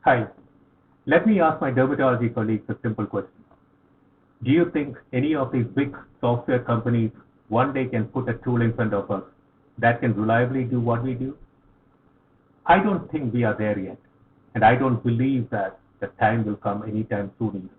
Hi, let me ask my dermatology colleagues a simple question. Do you think any of these big software companies one day can put a tool in front of us that can reliably do what we do? I don't think we are there yet, and I don't believe that the time will come anytime soon either.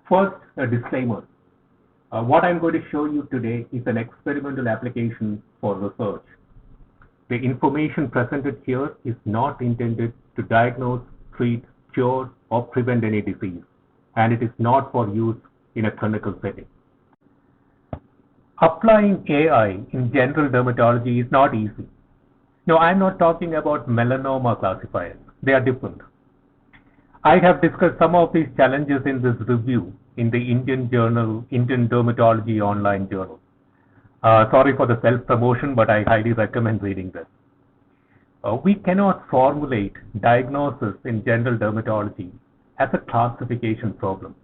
First, a disclaimer. What I'm going to show you today is an experimental application for research. The information presented here is not intended to diagnose, treat, cure, or prevent any disease, and it is not for use in a clinical setting. Applying AI in general dermatology is not easy. No, I'm not talking about melanoma classifiers. They are different. I have discussed some of these challenges in this review in the Indian journal, Indian Dermatology Online Journal. Sorry for the self-promotion, but I highly recommend reading this. We cannot formulate diagnosis in general dermatology as a classification problem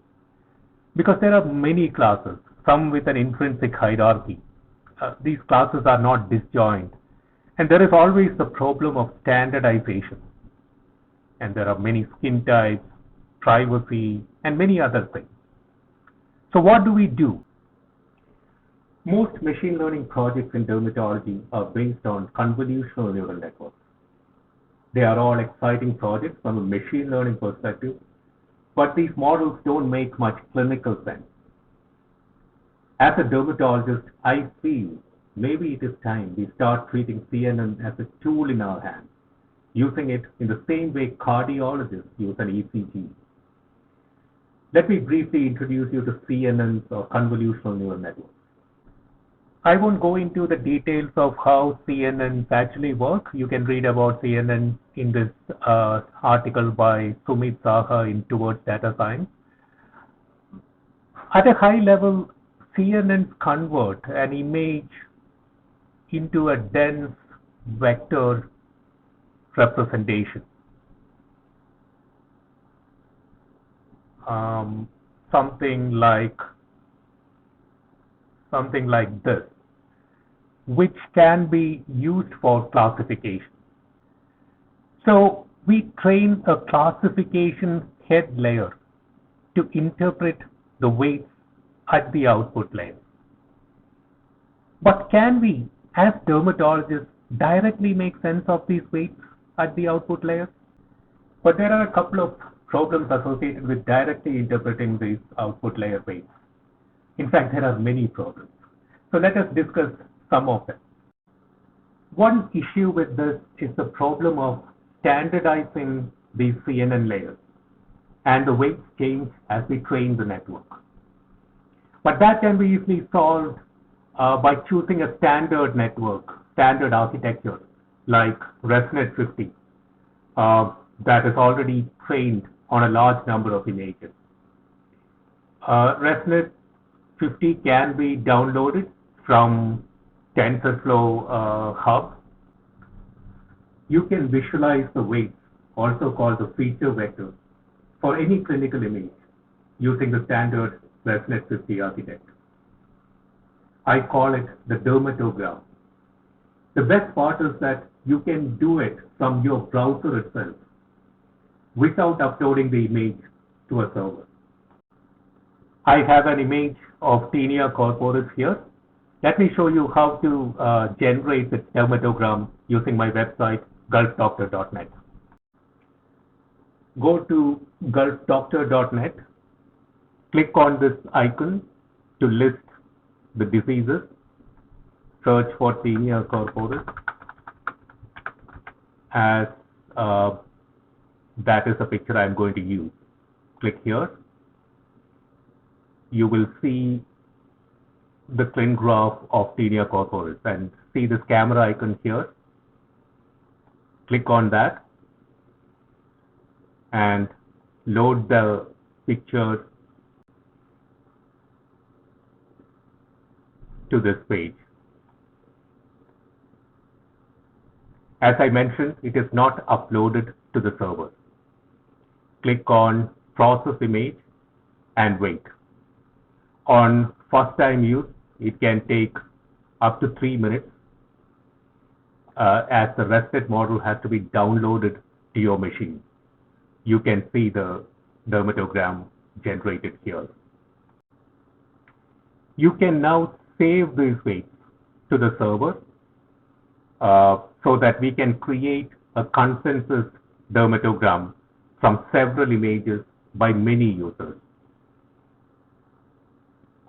because there are many classes, some with an intrinsic hierarchy. These classes are not disjoint, and there is always the problem of standardization. And there are many skin types, privacy, and many other things. So what do we do? Most machine learning projects in dermatology are based on convolutional neural networks. They are all exciting projects from a machine learning perspective, but these models don't make much clinical sense. As a dermatologist, I feel maybe it is time we start treating CNN as a tool in our hands, using it in the same way cardiologists use an ECG. Let me briefly introduce you to CNNs or convolutional neural networks. I won't go into the details of how CNNs actually work. You can read about CNN in this article by Sumit Saha in Towards Data Science. At a high level, CNNs convert an image into a dense vector representation. Um, something like this, which can be used for classification. So we train a classification head layer to interpret the weights at the output layer. But can we, as dermatologists, directly make sense of these weights at the output layer? But there are a couple of problems associated with directly interpreting these output layer weights. In fact, there are many problems. So let us discuss some of them. One issue with this is the problem of standardizing these CNN layers, and the weights change as we train the network. But that can be easily solved by choosing a standard network, standard architecture, like ResNet 50, that is already trained on a large number of images. ResNet 50 can be downloaded from TensorFlow Hub. You can visualize the weights, also called the feature vectors, for any clinical image using the standard ResNet 50 architecture. I call it the dermatogram. The best part is that you can do it from your browser itself without uploading the image to a server. I have an image of Tinea corporis here. Let me show you how to generate the dermatogram using my website, gulfdoctor.net. Go to gulfdoctor.net, click on this icon to list the diseases, search for Tinea corporis as that is a picture I'm going to use. Click here. You will see the clin graph of Tinea corporis and see this camera icon here. Click on that and load the picture to this page. As I mentioned, it is not uploaded to the server. click on process image and wait. On first time use, it can take up to 3 minutes as the rested model has to be downloaded to your machine. You can see the dermatogram generated here. You can now save these weights to the server so that we can create a consensus dermatogram from several images by many users.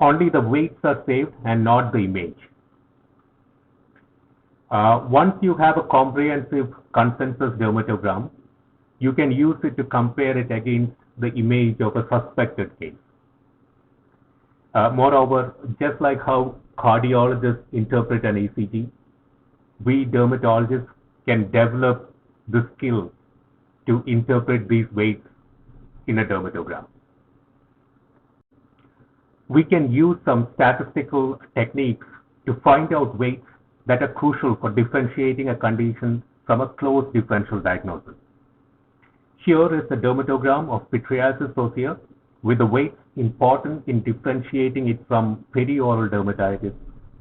Only the weights are saved and not the image. Once you have a comprehensive consensus dermatogram, you can use it to compare it against the image of a suspected case. Moreover, just like how cardiologists interpret an ECG, we dermatologists can develop the skill to interpret these weights in a dermatogram. We can use some statistical techniques to find out weights that are crucial for differentiating a condition from a closed differential diagnosis. Here is a dermatogram of pityriasis osseosa with the weights important in differentiating it from perioral dermatitis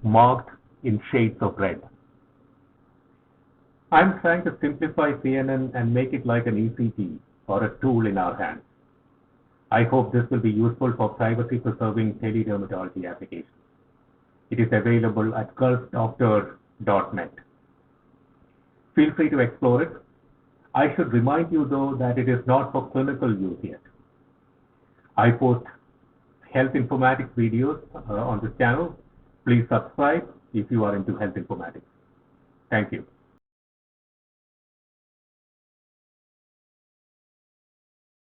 marked in shades of red. I'm trying to simplify CNN and make it like an ECG or a tool in our hands. I hope this will be useful for privacy-preserving teledermatology applications. It is available at gulfdoctor.net. Feel free to explore it. I should remind you though that it is not for clinical use yet. I post health informatics videos on this channel. Please subscribe if you are into health informatics. Thank you.